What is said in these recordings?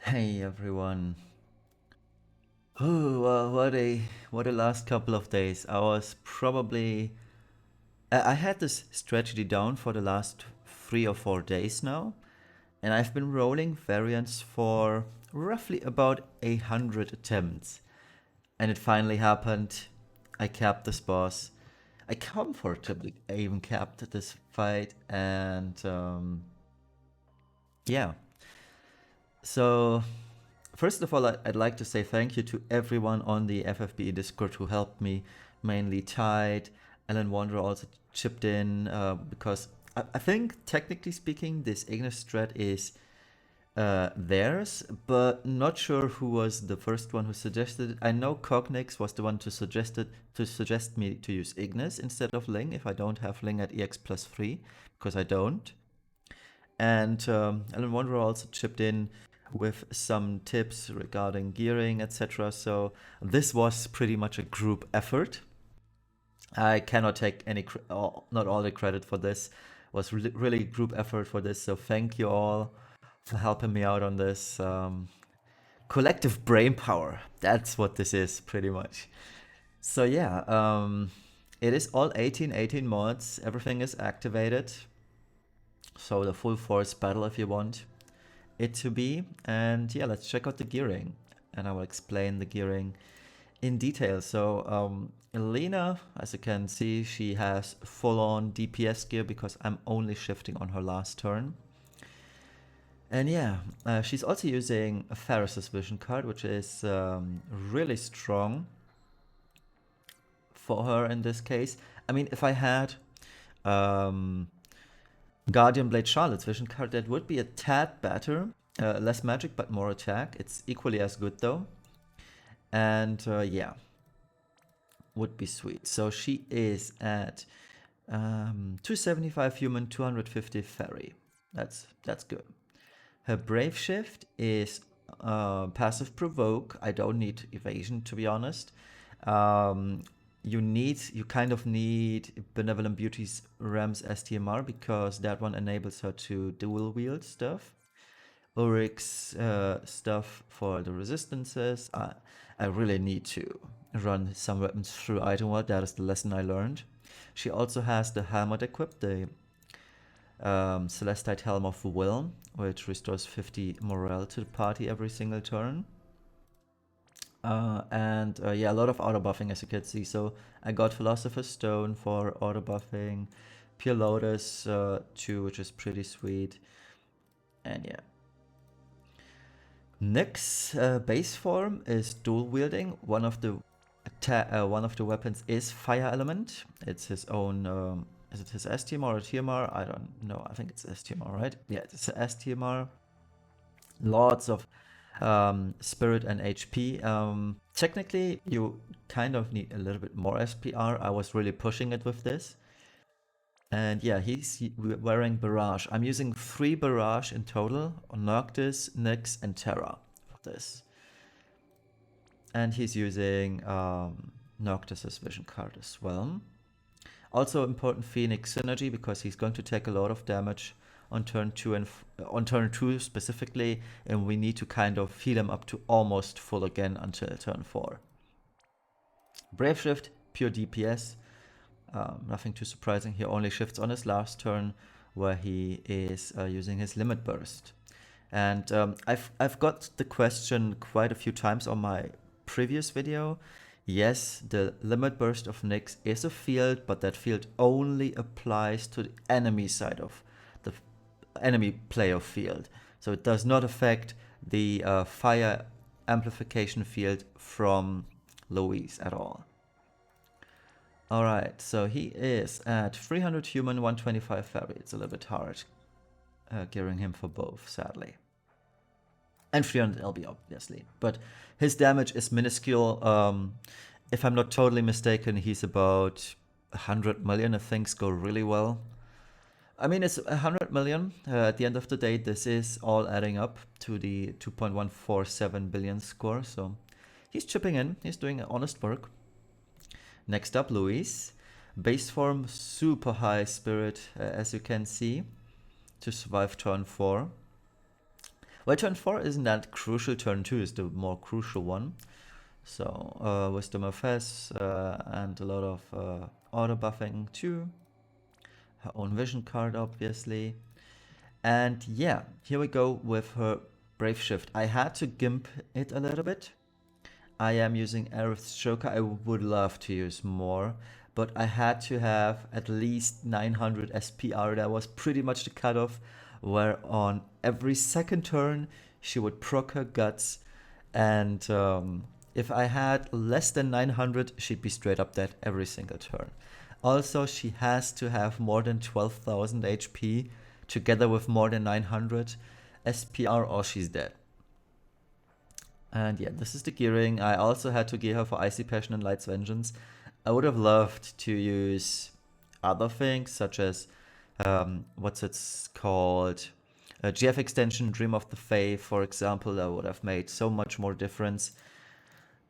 Hey everyone. What a last couple of days. I was probably I had this strategy down for the last 3 or 4 days now, and I've been rolling variants for roughly about 100 attempts. And it finally happened. I capped this boss. I comfortably even capped this fight, and yeah. So first of all, I'd like to say thank you to everyone on the FFBE Discord who helped me, mainly Tide. Alan Wanderer also chipped in because I think, technically speaking, this Ignis strat is theirs, but not sure who was the first one who suggested it. I know Cognix was the one to suggest me to use Ignis instead of Ling if I don't have Ling at EX plus 3, because I don't. And Alan Wanderer also chipped in with some tips regarding gearing, etc. So this was pretty much a group effort. I cannot take not all the credit for this. It was really group effort for this. So thank you all for helping me out on this. Collective brain power. That's what this is, pretty much. So yeah, it is all 1818 mods. Everything is activated. So the full force battle if you want it to be. And yeah, let's check out the gearing, and I will explain the gearing in detail. So Elena, as you can see, she has full-on DPS gear because I'm only shifting on her last turn. And yeah, she's also using a Ferris's vision card, which is really strong for her in this case. I mean, if I had Guardian Blade Charlotte's vision card, that would be a tad better. Less magic, but more attack. It's equally as good though. And yeah, would be sweet. So she is at 275 human, 250 fairy. That's good. Her brave shift is passive provoke. I don't need evasion, to be honest. You kind of need Benevolent Beauty's Ram's STMR because that one enables her to dual wield stuff. Ulrich's stuff for the resistances. I really need to run some weapons through item world. That is the lesson I learned. She also has the helmet equipped, the Celestite Helm of Will, which restores 50 morale to the party every single turn. And yeah, a lot of auto buffing, as you can see. So I got Philosopher's Stone for auto buffing, Pure Lotus too, which is pretty sweet. And yeah. Nyx's base form is dual wielding. One of the weapons is fire element. It's his own. Is it his STMR or TMR? I don't know. I think it's STMR, right? Yeah, it's a STMR. Lots of spirit and HP. Technically, you kind of need a little bit more SPR. I was really pushing it with this. And yeah, he's wearing Barrage. I'm using 3 Barrage in total on Noctis, Nyx, and Terra for this. And he's using Noctis's vision card as well. Also important Phoenix synergy because he's going to take a lot of damage on turn 2 and on turn 2 specifically, and we need to kind of heal him up to almost full again until turn 4. Brave Shift, pure DPS. Nothing too surprising. He only shifts on his last turn where he is using his limit burst. And I've got the question quite a few times on my previous video. Yes, the limit burst of Nyx is a field, but that field only applies to the enemy side of the enemy player field. So it does not affect the fire amplification field from Louise at all. Alright, so he is at 300 human, 125 fairy. It's a little bit hard gearing him for both, sadly. And 300 LB, obviously. But his damage is minuscule. If I'm not totally mistaken, he's about 100 million if things go really well. I mean, it's 100 million. At the end of the day, this is all adding up to the 2.147 billion score. So he's chipping in. He's doing honest work. Next up, Luis. Base form, super high spirit, as you can see, to survive turn 4. Well, turn 4 isn't that crucial, turn 2 is the more crucial one. So, Wisdom of Fez, and a lot of auto buffing too. Her own vision card, obviously. And yeah, here we go with her Brave Shift. I had to gimp it a little bit. I am using Aerith's Joker. I would love to use more, but I had to have at least 900 SPR. That was pretty much the cutoff, where on every second turn she would proc her guts, and if I had less than 900, she'd be straight up dead every single turn. Also, she has to have more than 12,000 HP together with more than 900 SPR, or she's dead. And yeah, this is the gearing. I also had to gear her for Icy Passion and Light's Vengeance. I would have loved to use other things, such as, what's it's called? GF extension, Dream of the Fae, for example. That would have made so much more difference.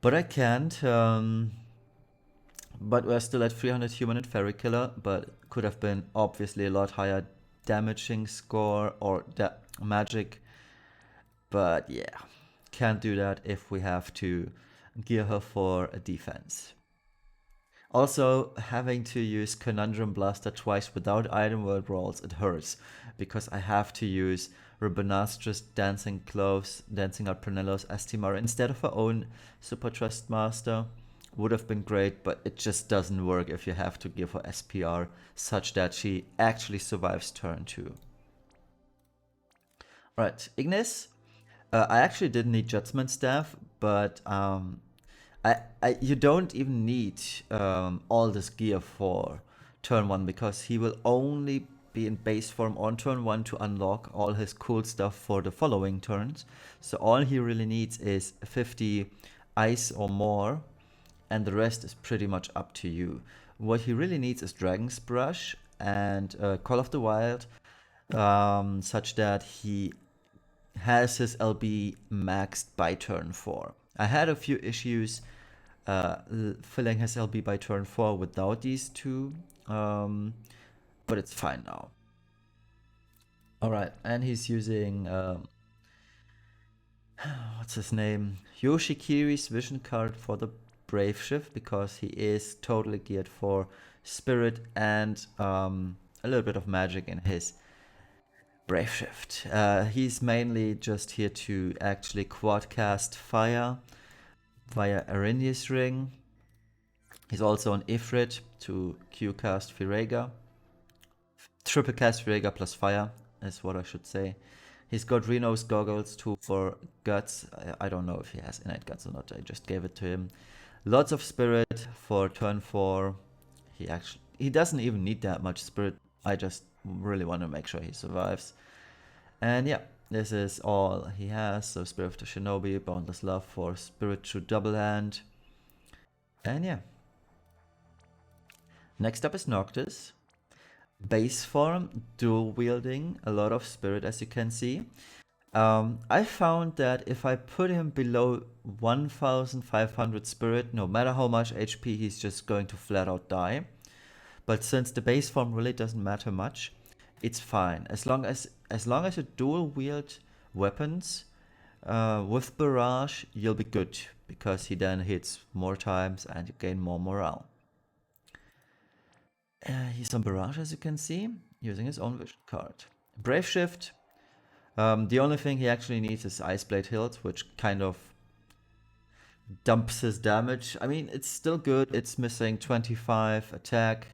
But I can't. But we're still at 300 human and fairy killer, but could have been obviously a lot higher damaging score or magic. But yeah, can't do that if we have to gear her for a defense. Also, having to use Conundrum Blaster twice without item world rolls, it hurts, because I have to use Rubinastra's Dancing Cloves, Dancing Out Prunello's Estimar instead of her own Super Trust Master. Would have been great, but it just doesn't work if you have to give her SPR such that she actually survives turn 2. Right, Ignis. I actually didn't need Judgment Staff, but you don't even need all this gear for turn 1, because he will only be in base form on turn 1 to unlock all his cool stuff for the following turns. So all he really needs is 50 ice or more, and the rest is pretty much up to you. What he really needs is Dragon's Brush and Call of the Wild, such that he has his LB maxed by turn 4. I had a few issues filling his LB by turn 4 without these two, but it's fine now. Alright, and he's using, what's his name? Yoshikiri's vision card for the Brave Shift, because he is totally geared for Spirit and a little bit of magic in his Brave Shift. He's mainly just here to actually quad cast fire via Arrhenius Ring. He's also on Ifrit to Q cast Firega. Triple cast Firega plus fire is what I should say. He's got Reno's Goggles too for Guts. I don't know if he has innate Guts or not. I just gave it to him. Lots of Spirit for turn 4. He doesn't even need that much Spirit. I just really want to make sure he survives. And yeah, this is all he has. So Spirit of the Shinobi, Boundless Love for Spirit to Double Hand. And yeah. Next up is Noctis. Base form, dual wielding, a lot of Spirit, as you can see. I found that if I put him below 1500 Spirit, no matter how much HP, he's just going to flat out die. But since the base form really doesn't matter much, it's fine. As long as you dual wield weapons with Barrage, you'll be good, because he then hits more times and you gain more morale. He's on Barrage, as you can see, using his own vision card. Brave Shift. The only thing he actually needs is Ice Blade Hilt, which kind of dumps his damage. I mean, it's still good. It's missing 25 attack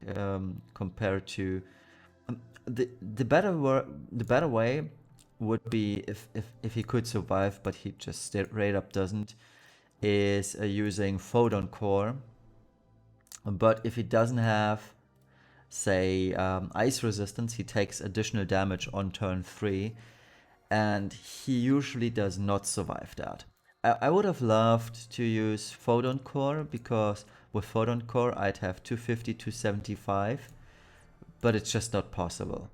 compared to the better way would be if he could survive, but he just straight up doesn't, is using Photon Core. But if he doesn't have, say, ice resistance, he takes additional damage on turn 3, and he usually does not survive that. I would have loved to use Photon Core, because with Photon Core I'd have 250, 275, but it's just not possible.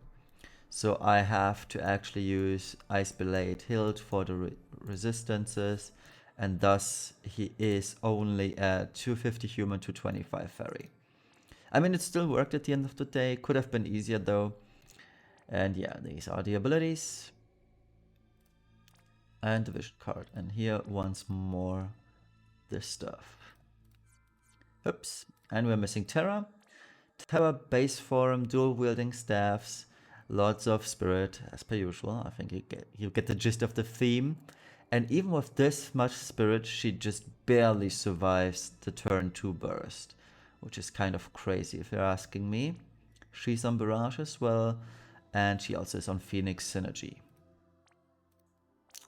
So I have to actually use Ice Blade Hilt for the resistances, and thus he is only at 250 human, 225 fairy. I mean, it still worked at the end of the day. Could have been easier though. And yeah, these are the abilities. And the vision card. And here once more this stuff. Oops. And we're missing Terra. Terra base form, dual wielding staffs, lots of spirit as per usual. I think you get the gist of the theme. And even with this much spirit, she just barely survives the turn 2 burst, which is kind of crazy if you're asking me. She's on Barrage as well, and she also is on Phoenix Synergy.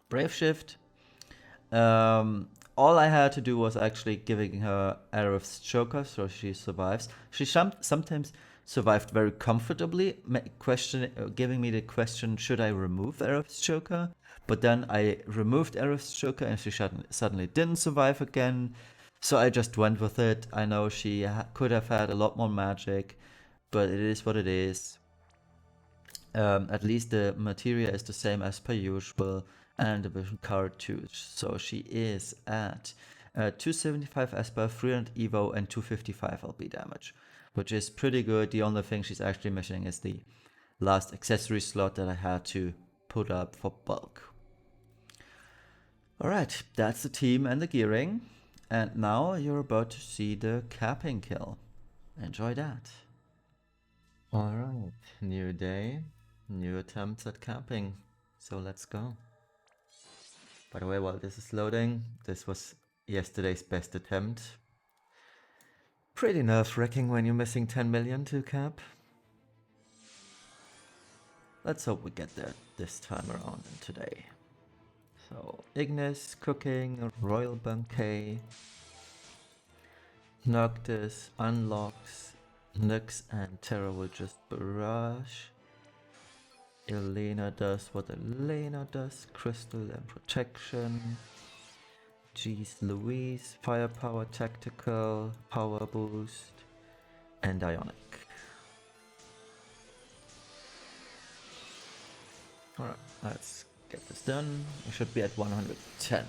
Brave Shift. All I had to do was actually giving her Aerith's Choker, so she survives. She sometimes survived very comfortably, giving me the question, should I remove Aerith's Choker? But then I removed Aerith's Choker and she suddenly didn't survive again. So I just went with it. I know she could have had a lot more magic, but it is what it is. At least the materia is the same as per usual, and the vision card too. So she is at 275 Esper, 300 Evo, and 255 LP damage, which is pretty good. The only thing she's actually missing is the last accessory slot that I had to put up for bulk. Alright, that's the team and the gearing. And now you're about to see the capping kill. Enjoy that. Alright, new day, new attempts at capping. So let's go. By the way, while this is loading, this was yesterday's best attempt. Pretty nerve-wracking when you're missing 10 million to cap. Let's hope we get there this time around and today. So, Ignis, Cooking, Royal Bouquet, Noctis, Unlocks, Nyx and Terra will just barrage. Elena does what Elena does, Crystal and Protection. Jeez Louise, Firepower, Tactical, Power Boost, and Ionic. Alright, let's get this done. We should be at 110.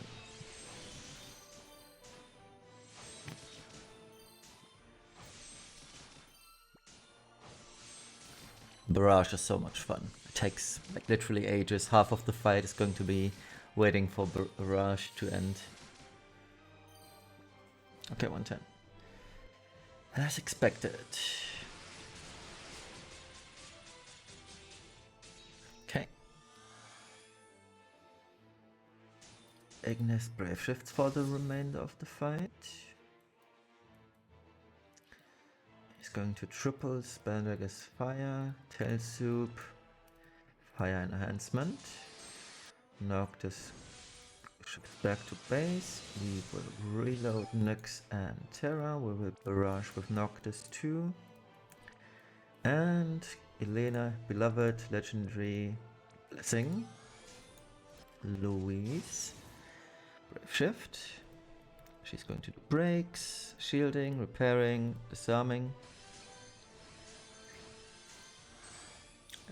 Barrage is so much fun. It takes like literally ages. Half of the fight is going to be waiting for Barrage to end. Okay, 110. As expected. Okay. Ignis Brave Shifts for the remainder of the fight. He's going to triple Speldrag's Fire, Tail Soup, Fire Enhancement. Noctis shifts back to base. We will reload Nyx and Terra. We will barrage with Noctis too. And Elena, Beloved, Legendary, Blessing. Louise, Brave Shift. She's going to do breaks, shielding, repairing, disarming.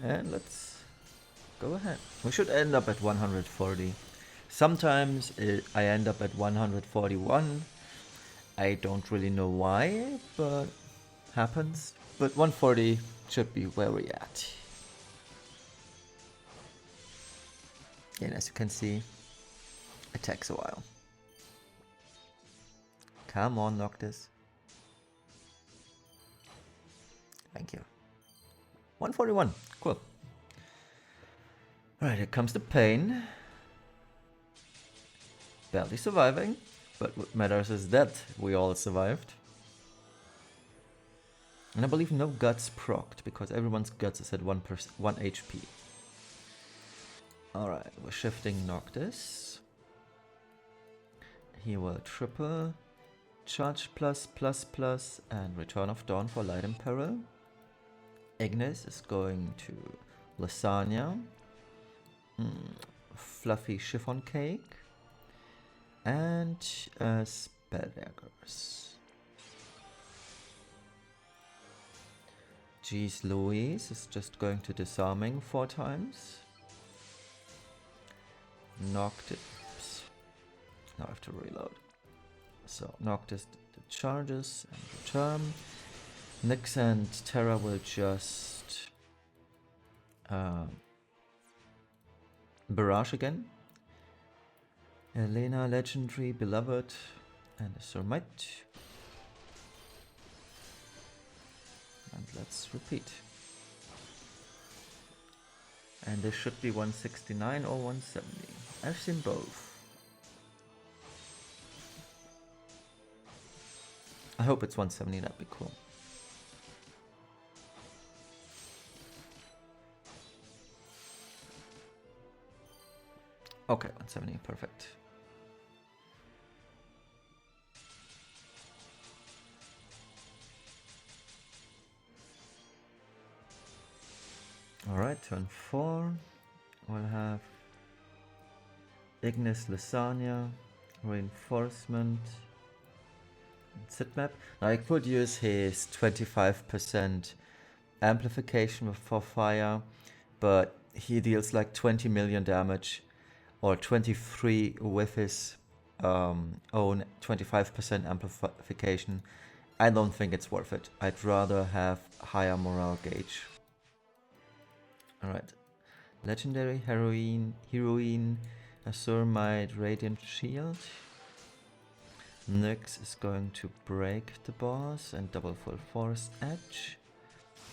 And let's go ahead. We should end up at 140. Sometimes I end up at 141. I don't really know why, but happens. But 140 should be where we're at. And as you can see, it takes a while. Come on, Noctis. Thank you. 141. Cool. Alright, here comes the pain. Barely surviving, but what matters is that we all survived. And I believe no guts procced, because everyone's guts is at 1 HP. Alright, we're shifting Noctis. He will triple. Charge plus, and Return of Dawn for Light and Peril. Ignis is going to Lasagna, Fluffy Chiffon Cake, and Spelldaggers. Jeez Louise is just going to Disarming 4 times. Noctis. Now I have to reload. So Noctis the charges and return. Nyx and Terra will just barrage again. Helena, legendary, beloved, and a Thermite. And let's repeat. And this should be 169 or 170. I've seen both. I hope it's 170, that'd be cool. Okay, 170, perfect. Alright, turn 4. We'll have Ignis Lasagna, Reinforcement, Sitmap. Now I could use his 25% amplification for fire, but he deals like 20 million damage, or 23 with his own 25% amplification. I don't think it's worth it. I'd rather have higher morale gauge. Alright. Legendary, Heroine, Azurmite, Radiant Shield. Nyx is going to break the boss and double full force edge.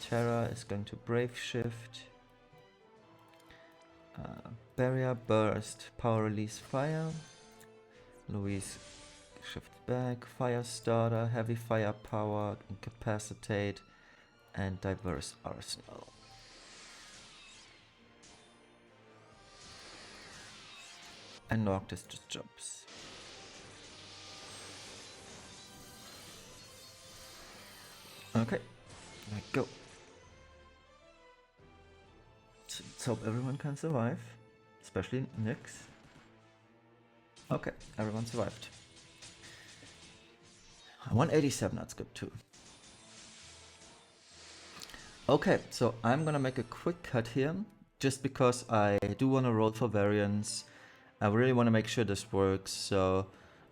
Terra is going to Brave Shift. Barrier Burst, Power Release Fire. Louise shift back, Fire Starter, Heavy Firepower, Incapacitate, and Diverse Arsenal. And Noctis just jumps. Okay, let go. Let's hope everyone can survive, especially Nyx. Okay, everyone survived. 187, that's good too. Okay, so I'm gonna make a quick cut here, just because I do want to roll for variance. I really want to make sure this works, so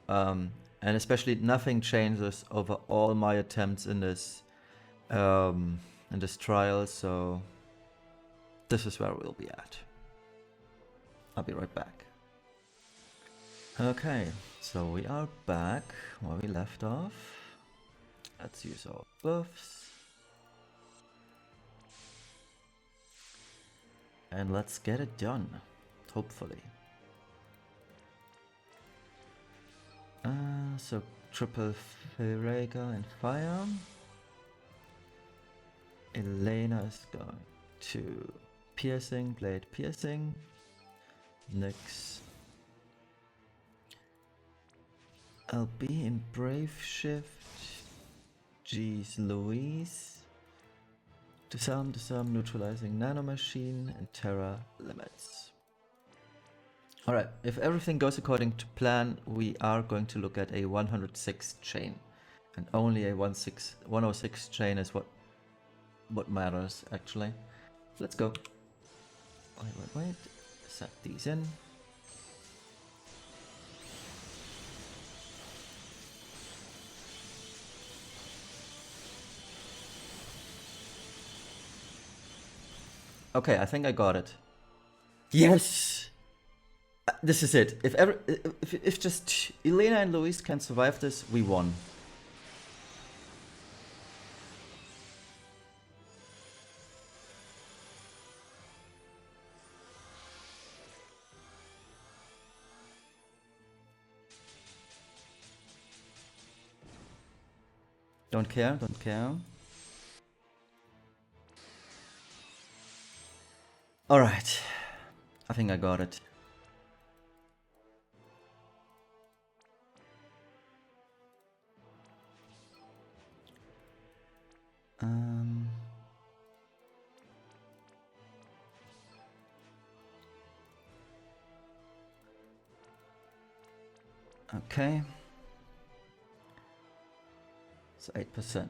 and especially nothing changes over all my attempts in this trial, so this is where we'll be at. I'll be right back. Okay, so we are back where we left off. Let's use our buffs. And let's get it done, hopefully. So triple Ferega and fire. Elena is going to piercing, blade piercing. Nyx. I'll be in Brave Shift. Jeez Louise. Disarm, neutralizing nanomachine, and Terra limits. Alright, if everything goes according to plan, we are going to look at a 106 chain. And only a 106 chain is what matters, actually. Let's go. Wait. Set these in. Okay, I think I got it. Yes! This is it. If just Elena and Louise can survive this, we won. Don't care, don't care. Alright. I think I got it. Okay. It's 8%.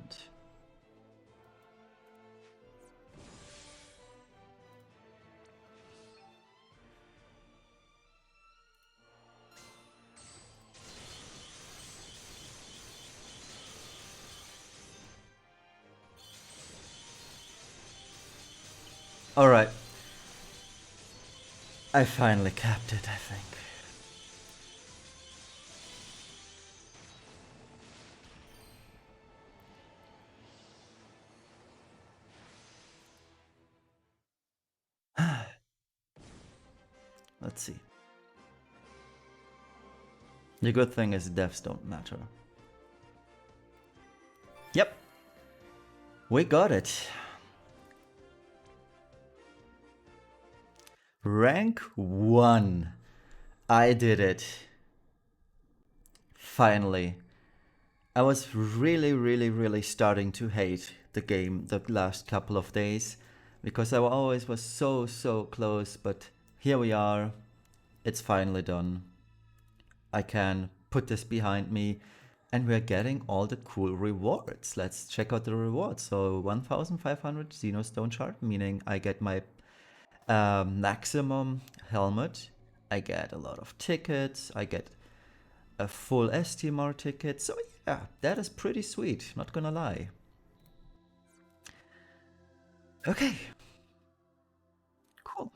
Alright. I finally capped it, I think. Let's see. The good thing is deaths don't matter. Yep. We got it. Rank 1. I did it. Finally. I was really starting to hate the game the last couple of days because I always was so close, but here we are. It's finally done. I can put this behind me and we're getting all the cool rewards. Let's check out the rewards. So 1,500 Xenostone shard, meaning I get my maximum helmet. I get a lot of tickets. I get a full STMR ticket. So yeah, that is pretty sweet, not gonna lie. Okay. Cool.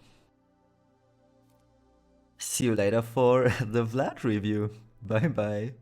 See you later for the Vlad review. Bye bye.